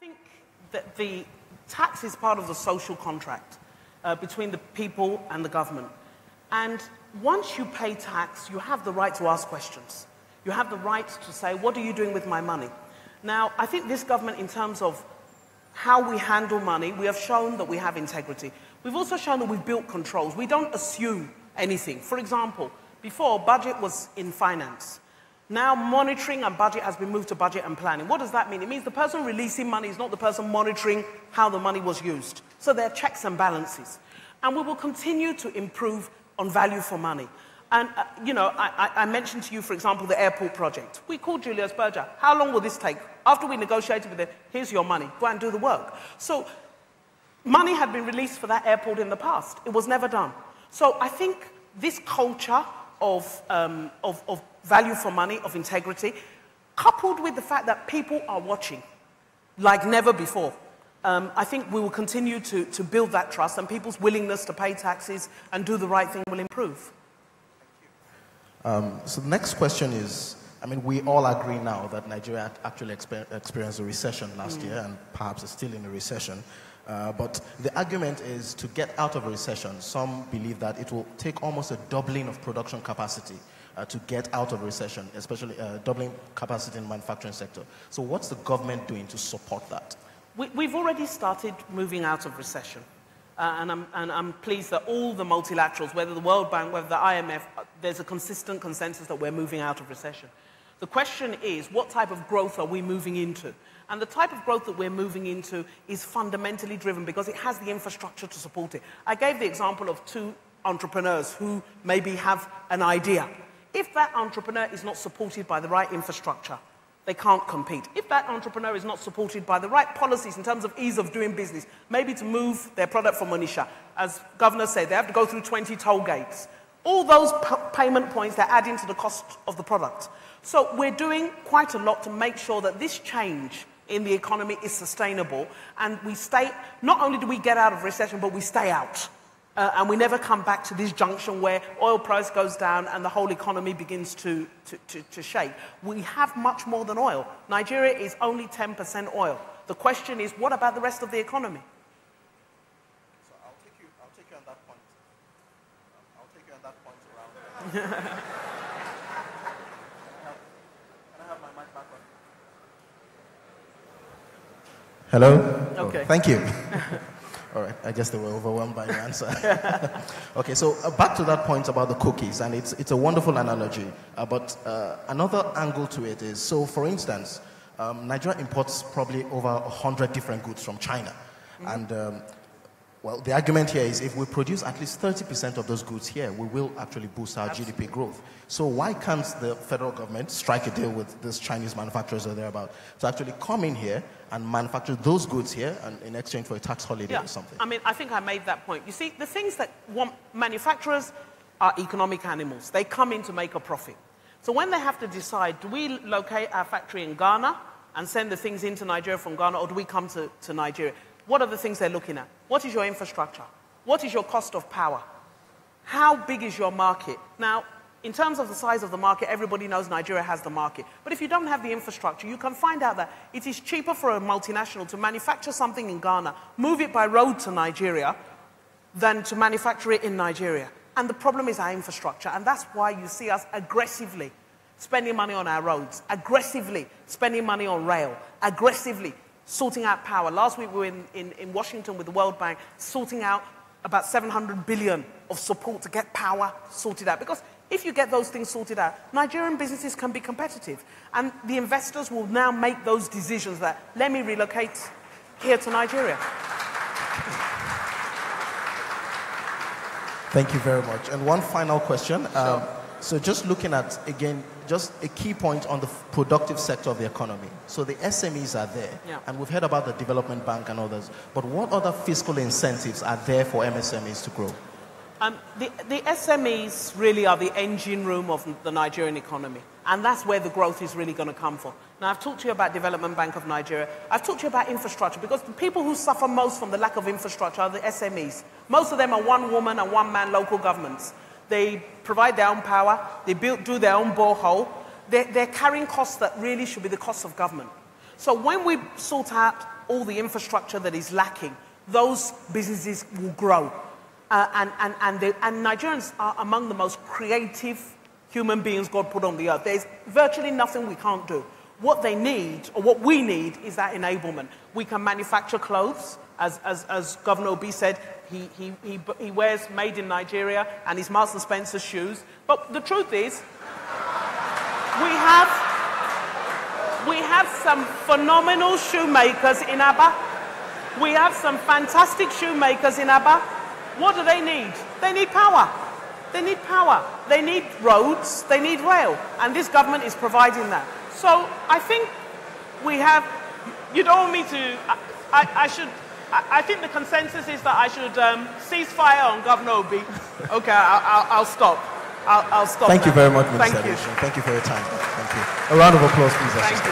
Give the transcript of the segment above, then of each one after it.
think that the tax is part of the social contract between the people and the government. And once you pay tax, you have the right to ask questions. You have the right to say, what are you doing with my money? Now, I think this government, in terms of how we handle money, we have shown that we have integrity. We've also shown that we've built controls. We don't assume anything. For example, before, budget was in finance. Now, monitoring and budget has been moved to budget and planning. What does that mean? It means the person releasing money is not the person monitoring how the money was used. So there are checks and balances. And we will continue to improve on value for money. And, I mentioned to you, for example, the airport project. We called Julius Berger. How long will this take? After we negotiated with him, here's your money. Go and do the work. So money had been released for that airport in the past. It was never done. So I think this culture of value for money, of integrity, coupled with the fact that people are watching like never before, I think we will continue to build that trust, and people's willingness to pay taxes and do the right thing will improve. So the next question is, we all agree now that Nigeria actually experienced a recession last year and perhaps is still in a recession. But the argument is to get out of a recession. Some believe that it will take almost a doubling of production capacity to get out of a recession, especially doubling capacity in the manufacturing sector. So what's the government doing to support that? We've already started moving out of recession. And I'm pleased that all the multilaterals, whether the World Bank, whether the IMF, there's a consistent consensus that we're moving out of recession. The question is, what type of growth are we moving into? And the type of growth that we're moving into is fundamentally driven because it has the infrastructure to support it. I gave the example of two entrepreneurs who maybe have an idea. If that entrepreneur is not supported by the right infrastructure, they can't compete. If that entrepreneur is not supported by the right policies in terms of ease of doing business, maybe to move their product from Onitsha, as Governor said, they have to go through 20 toll gates. All those payment points, they're adding to the cost of the product. So we're doing quite a lot to make sure that this change in the economy is sustainable, and we stay, not only do we get out of recession, but we stay out. And we never come back to this junction where oil price goes down and the whole economy begins to shake. We have much more than oil. Nigeria is only 10% oil. The question is, what about the rest of the economy? So I'll take you on that point. I'll take you on that point around. Can I have my mic back on? Hello? Okay. Oh, thank you. All right, I guess they were overwhelmed by the answer. Okay, so back to that point about the cookies, and it's a wonderful analogy, but another angle to it is, so for instance, Nigeria imports probably over 100 different goods from China, and well, the argument here is if we produce at least 30% of those goods here, we will actually boost our GDP growth. So why can't the federal government strike a deal with these Chinese manufacturers or thereabout to actually come in here and manufacture those goods here and in exchange for a tax holiday or something? I think I made that point. You see, the things that manufacturers are economic animals. They come in to make a profit. So when they have to decide, do we locate our factory in Ghana and send the things into Nigeria from Ghana, or do we come to Nigeria? What are the things they're looking at? What is your infrastructure? What is your cost of power? How big is your market? Now, in terms of the size of the market, everybody knows Nigeria has the market. But if you don't have the infrastructure, you can find out that it is cheaper for a multinational to manufacture something in Ghana, move it by road to Nigeria, than to manufacture it in Nigeria. And the problem is our infrastructure. And that's why you see us aggressively spending money on our roads, aggressively spending money on rail, aggressively sorting out power. Last week we were in Washington with the World Bank, sorting out about 700 billion of support to get power sorted out. Because if you get those things sorted out, Nigerian businesses can be competitive. And the investors will now make those decisions that, let me relocate here to Nigeria. Thank you very much. And one final question. Sure. So just looking at, again, just a key point on the productive sector of the economy. So the SMEs are there, and we've heard about the development bank and others, but what other fiscal incentives are there for MSMEs to grow? The SMEs really are the engine room of the Nigerian economy, and that's where the growth is really going to come from. Now, I've talked to you about Development Bank of Nigeria. I've talked to you about infrastructure, because the people who suffer most from the lack of infrastructure are the SMEs. Most of them are one-woman and one-man local governments. They provide their own power, they do their own borehole. They're carrying costs that really should be the costs of government. So when we sort out all the infrastructure that is lacking, those businesses will grow. And Nigerians are among the most creative human beings God put on the earth. There's virtually nothing we can't do. What they need, or what we need, is that enablement. We can manufacture clothes, as Governor Obi said. He wears made in Nigeria and his Marks and Spencer shoes. But the truth is, we have some phenomenal shoemakers in Aba. We have some fantastic shoemakers in Aba. What do they need? They need power. They need power. They need roads. They need rail. And this government is providing that. So I think we have, you don't want me to, I think the consensus is that I should cease fire on Governor Obi. Okay, I'll stop. I'll stop. Thank you very much, Mr. Thank you. Adeosun. Thank you for your time. Thank you. A round of applause, please. Thank you.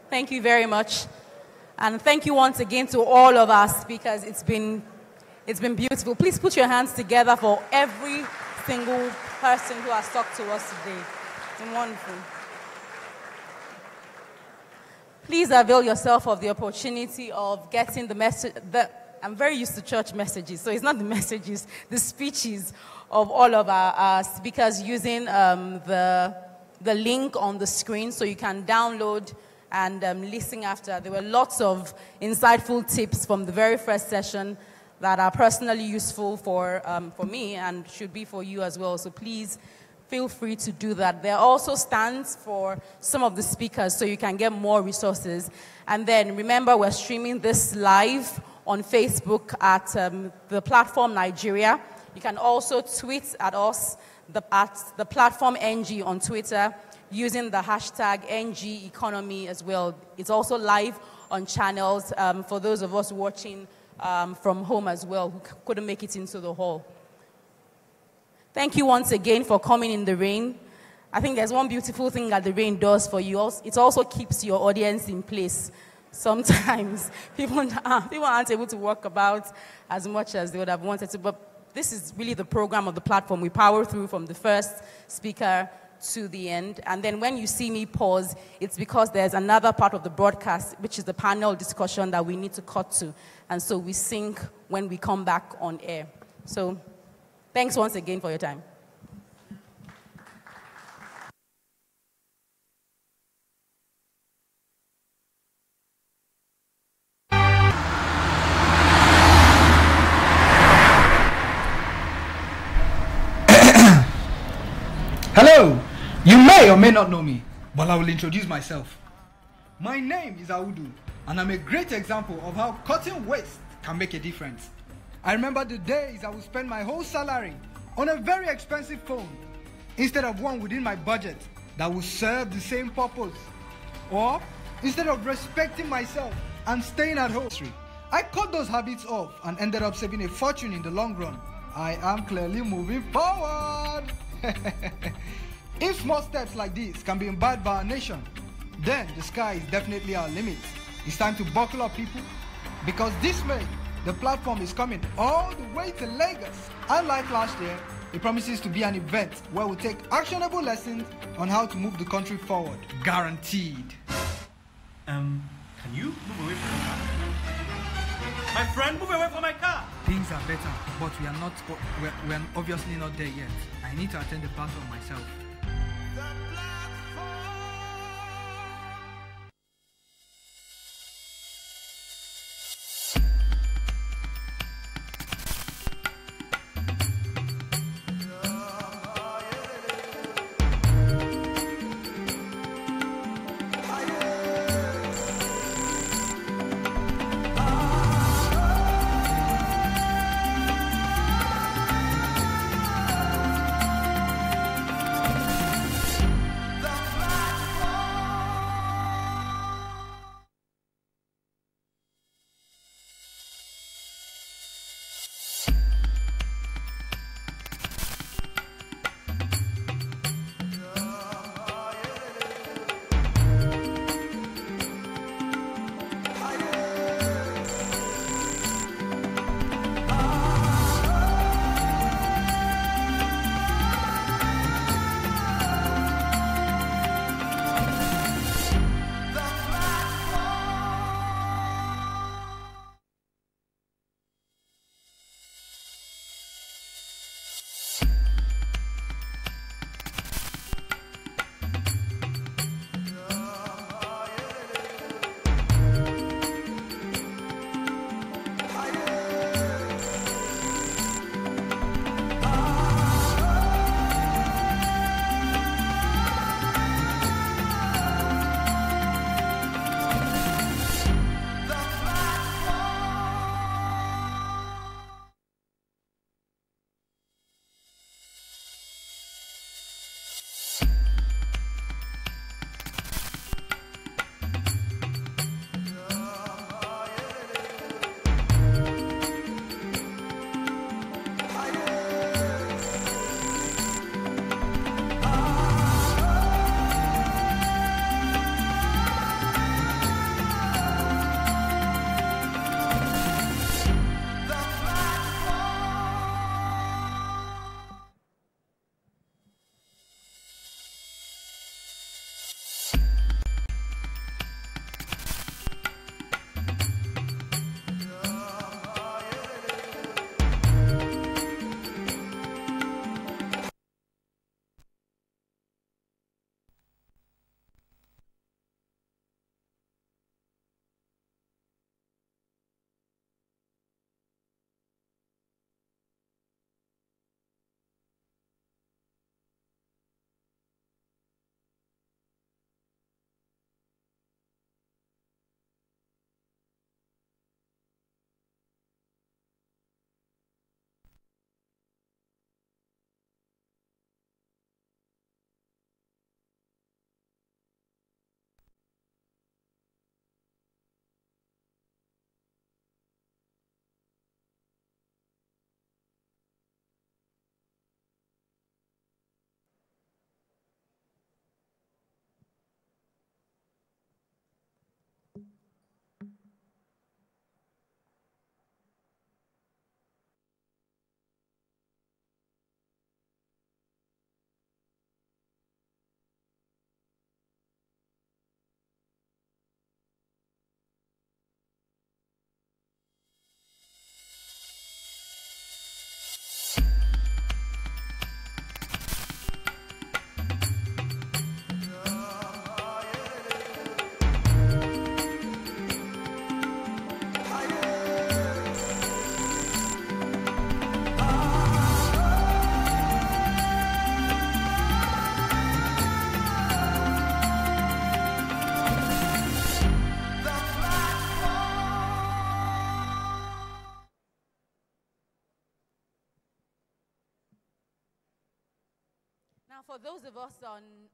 Thank you very much. And thank you once again to all of our speakers. It's been beautiful. Please put your hands together for every single person who has talked to us today. It's been wonderful. Please avail yourself of the opportunity of getting the message. I'm very used to church messages, so it's not the messages, the speeches of all of our speakers using the link on the screen, so you can download and listen after. There were lots of insightful tips from the very first session that are personally useful for me and should be for you as well. So please feel free to do that. There are also stands for some of the speakers so you can get more resources. And then remember, we're streaming this live on Facebook at the platform Nigeria. You can also tweet at us at the platform NG on Twitter, using the hashtag NG Economy as well. It's also live on channels for those of us watching from home as well who couldn't make it into the hall. Thank you once again for coming in the rain. I think there's one beautiful thing that the rain does for you. It also keeps your audience in place. Sometimes people aren't able to walk about as much as they would have wanted to, but this is really the program of the platform. We power through from the first speaker to the end. And then when you see me pause, it's because there's another part of the broadcast, which is the panel discussion that we need to cut to. And so we sync when we come back on air. So thanks once again for your time. Hello! You may or may not know me, but I will introduce myself. My name is Audu, and I'm a great example of how cutting waste can make a difference. I remember the days I would spend my whole salary on a very expensive phone instead of one within my budget that would serve the same purpose. Or instead of respecting myself and staying at home, I cut those habits off and ended up saving a fortune in the long run. I am clearly moving forward. If small steps like this can be imbibed by our nation, then the sky is definitely our limit. It's time to buckle up, people, because this May, the platform is coming all the way to Lagos. Unlike last year, it promises to be an event where we take actionable lessons on how to move the country forward. Guaranteed. Can you move away from my car? My friend, move away from my car! Things are better, but we're obviously not there yet. I need to attend the platform myself. Now, for those of us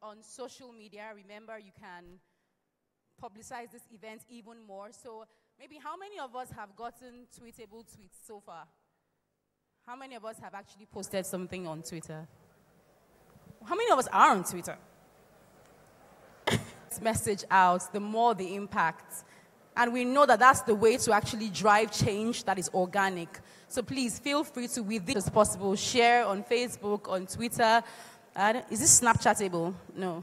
on social media, remember you can publicize this event even more. So maybe how many of us have gotten tweetable tweets so far? How many of us have actually posted something on Twitter? How many of us are on Twitter? This message out, the more the impact. And we know that that's the way to actually drive change that is organic. So please feel free to, with this as possible, share on Facebook, on Twitter. Is this Snapchatable? No.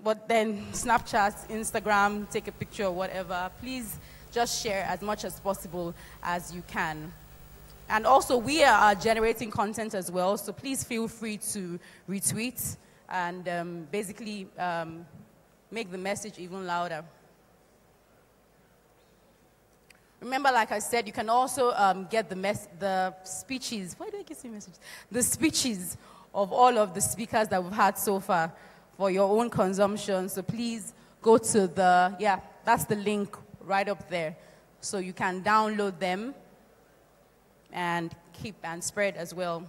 But then Snapchat, Instagram, take a picture or whatever. Please just share as much as possible as you can. And also, we are generating content as well, so please feel free to retweet and basically make the message even louder. Remember, like I said, you can also get the speeches. Why do I keep saying messages? The speeches of all of the speakers that we've had so far for your own consumption. So please go to that's the link right up there. So you can download them and keep and spread as well.